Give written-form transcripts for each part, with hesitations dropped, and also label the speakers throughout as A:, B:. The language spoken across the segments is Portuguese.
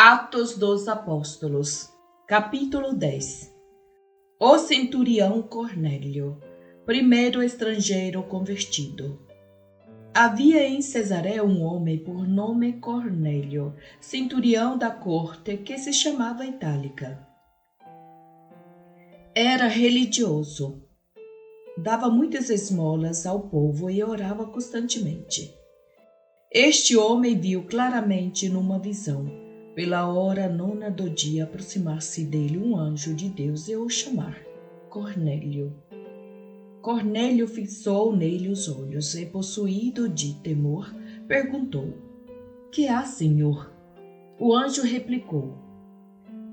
A: Atos dos Apóstolos, capítulo 10. O centurião Cornélio, primeiro estrangeiro convertido. Havia em Cesareia um homem por nome Cornélio, centurião da corte, que se chamava Itálica. Era religioso, dava muitas esmolas ao povo e orava constantemente. Este homem viu claramente numa visão, pela hora nona do dia, aproximar-se dele um anjo de Deus e o chamar: Cornélio. Cornélio fixou nele os olhos e, possuído de temor, perguntou: Que há, Senhor? O anjo replicou: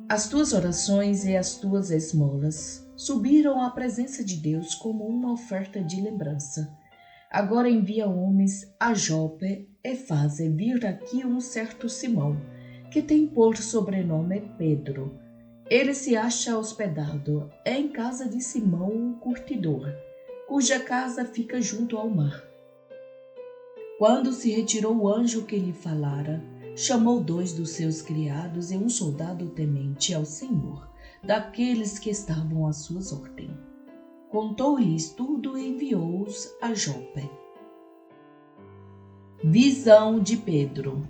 A: As tuas orações e as tuas esmolas subiram à presença de Deus como uma oferta de lembrança. Agora envia homens a Jope e faze vir aqui um certo Simão, que tem por sobrenome Pedro. Ele se acha hospedado em casa de Simão, o curtidor, cuja casa fica junto ao mar. Quando se retirou o anjo que lhe falara, chamou 2 dos seus criados e um soldado temente ao Senhor, daqueles que estavam às suas ordens. Contou-lhes tudo e enviou-os a Jope. Visão de Pedro.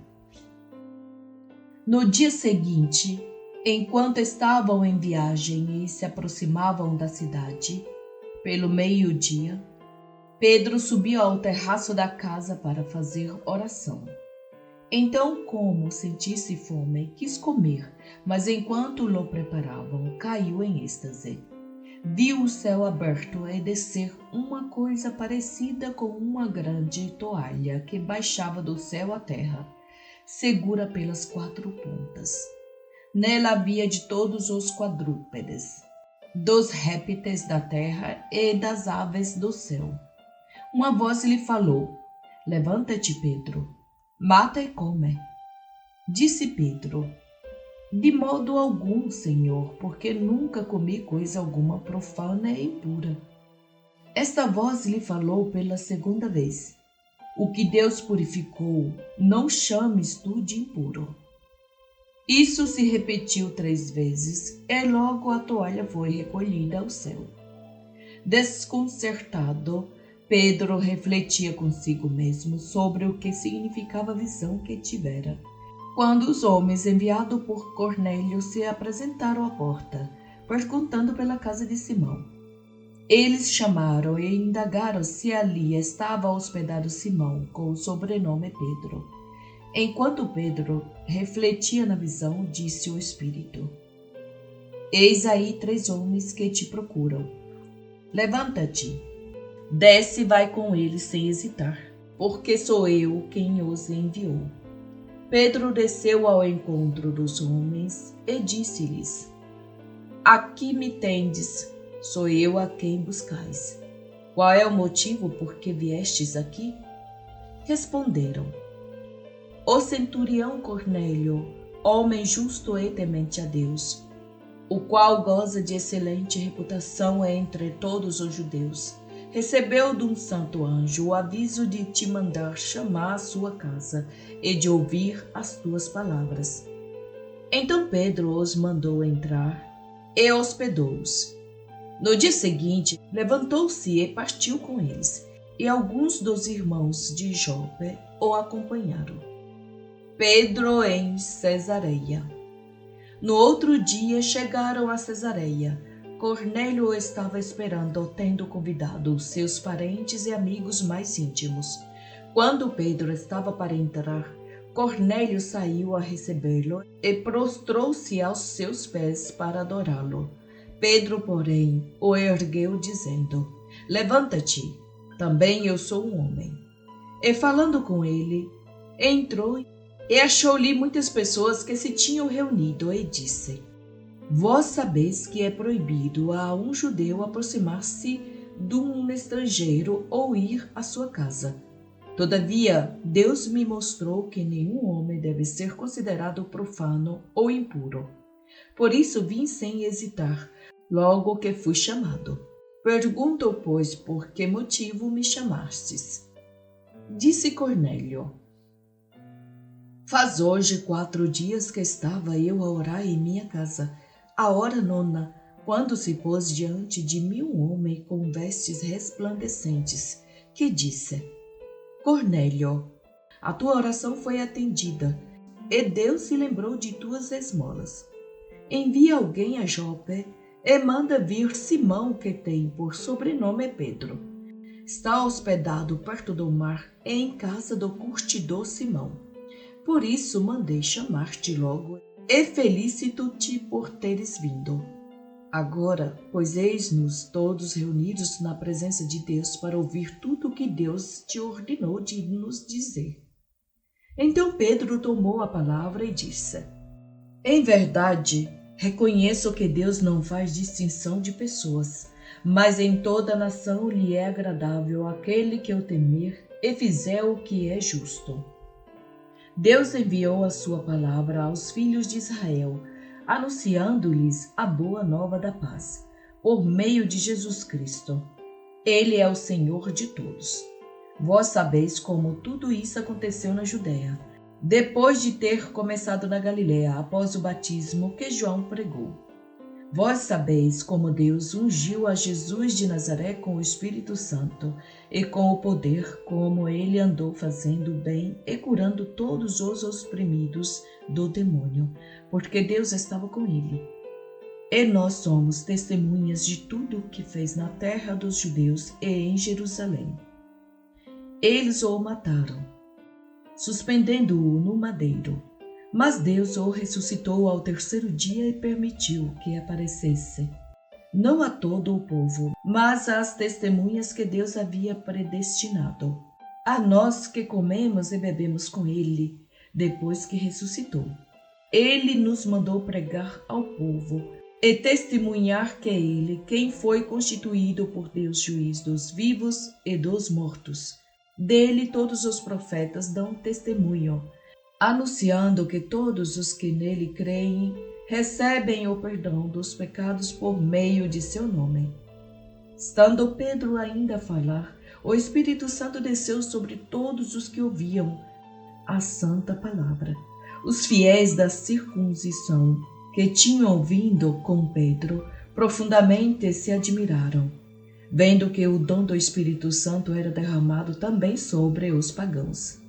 A: No dia seguinte, enquanto estavam em viagem e se aproximavam da cidade, pelo meio-dia, Pedro subiu ao terraço da casa para fazer oração. Então, como sentisse fome, quis comer, mas enquanto lo preparavam, caiu em êxtase. Viu o céu aberto e descer uma coisa parecida com uma grande toalha que baixava do céu à terra, segura pelas 4 pontas. Nela havia de todos os quadrúpedes, dos répteis da terra e das aves do céu. Uma voz lhe falou: Levanta-te, Pedro, mata e come. Disse Pedro: De modo algum, Senhor, porque nunca comi coisa alguma profana e impura. Esta voz lhe falou pela 2ª vez: O que Deus purificou, não chames tu de impuro. Isso se repetiu 3 vezes, e logo a toalha foi recolhida ao céu. Desconcertado, Pedro refletia consigo mesmo sobre o que significava a visão que tivera, quando os homens enviados por Cornélio se apresentaram à porta, perguntando pela casa de Simão. Eles chamaram e indagaram se ali estava hospedado Simão, com o sobrenome Pedro. Enquanto Pedro refletia na visão, disse o Espírito: Eis aí 3 homens que te procuram. Levanta-te, desce e vai com eles sem hesitar, porque sou eu quem os enviou. Pedro desceu ao encontro dos homens e disse-lhes: Aqui me tendes, sou eu a quem buscais. Qual é o motivo por que viestes aqui? Responderam: O centurião Cornélio, homem justo e temente a Deus, o qual goza de excelente reputação entre todos os judeus, recebeu de um santo anjo o aviso de te mandar chamar à sua casa e de ouvir as tuas palavras. Então Pedro os mandou entrar e hospedou-os. No dia seguinte, levantou-se e partiu com eles, e alguns dos irmãos de Jope o acompanharam. Pedro em Cesareia. No outro dia chegaram a Cesareia. Cornélio o estava esperando, tendo convidado os seus parentes e amigos mais íntimos. Quando Pedro estava para entrar, Cornélio saiu a recebê-lo e prostrou-se aos seus pés para adorá-lo. Pedro, porém, o ergueu, dizendo: Levanta-te, também eu sou um homem. E falando com ele, entrou e achou-lhe muitas pessoas que se tinham reunido, e disse: Vós sabeis que é proibido a um judeu aproximar-se de um estrangeiro ou ir à sua casa. Todavia, Deus me mostrou que nenhum homem deve ser considerado profano ou impuro. Por isso vim sem hesitar, logo que fui chamado. Pergunto, pois, por que motivo me chamastes? Disse Cornélio: Faz hoje 4 dias que estava eu a orar em minha casa, a hora nona, quando se pôs diante de mim um homem com vestes resplandecentes, que disse: Cornélio, a tua oração foi atendida, e Deus se lembrou de tuas esmolas. Envia alguém a Jope e manda vir Simão, que tem por sobrenome Pedro. Está hospedado perto do mar e em casa do curtidor Simão. Por isso mandei chamar-te logo e felicito-te por teres vindo. Agora, pois eis-nos todos reunidos na presença de Deus para ouvir tudo o que Deus te ordenou de nos dizer. Então Pedro tomou a palavra e disse: Em verdade, reconheço que Deus não faz distinção de pessoas, mas em toda a nação lhe é agradável aquele que o temer e fizer o que é justo. Deus enviou a sua palavra aos filhos de Israel, anunciando-lhes a boa nova da paz, por meio de Jesus Cristo. Ele é o Senhor de todos. Vós sabeis como tudo isso aconteceu na Judéia, depois de ter começado na Galiléia, após o batismo que João pregou. Vós sabeis como Deus ungiu a Jesus de Nazaré com o Espírito Santo e com o poder, como ele andou fazendo bem e curando todos os oprimidos do demônio, porque Deus estava com ele. E nós somos testemunhas de tudo o que fez na terra dos judeus e em Jerusalém. Eles o mataram, suspendendo-o no madeiro. Mas Deus o ressuscitou ao terceiro dia e permitiu que aparecesse, não a todo o povo, mas às testemunhas que Deus havia predestinado, a nós que comemos e bebemos com ele, depois que ressuscitou. Ele nos mandou pregar ao povo e testemunhar que é ele quem foi constituído por Deus juiz dos vivos e dos mortos. Dele todos os profetas dão testemunho, anunciando que todos os que nele creem recebem o perdão dos pecados por meio de seu nome. Estando Pedro ainda a falar, o Espírito Santo desceu sobre todos os que ouviam a santa palavra. Os fiéis da circuncisão, que tinham ouvido com Pedro, profundamente se admiraram, vendo que o dom do Espírito Santo era derramado também sobre os pagãos.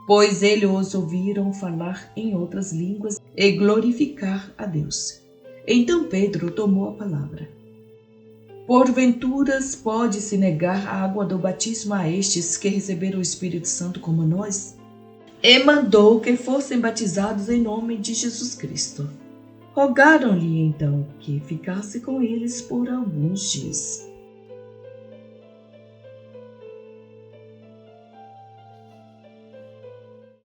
A: Pois eles os ouviram falar em outras línguas e glorificar a Deus. Então Pedro tomou a palavra. Porventuras pode-se negar a água do batismo a estes que receberam o Espírito Santo como nós? E mandou que fossem batizados em nome de Jesus Cristo. Rogaram-lhe então que ficasse com eles por alguns dias.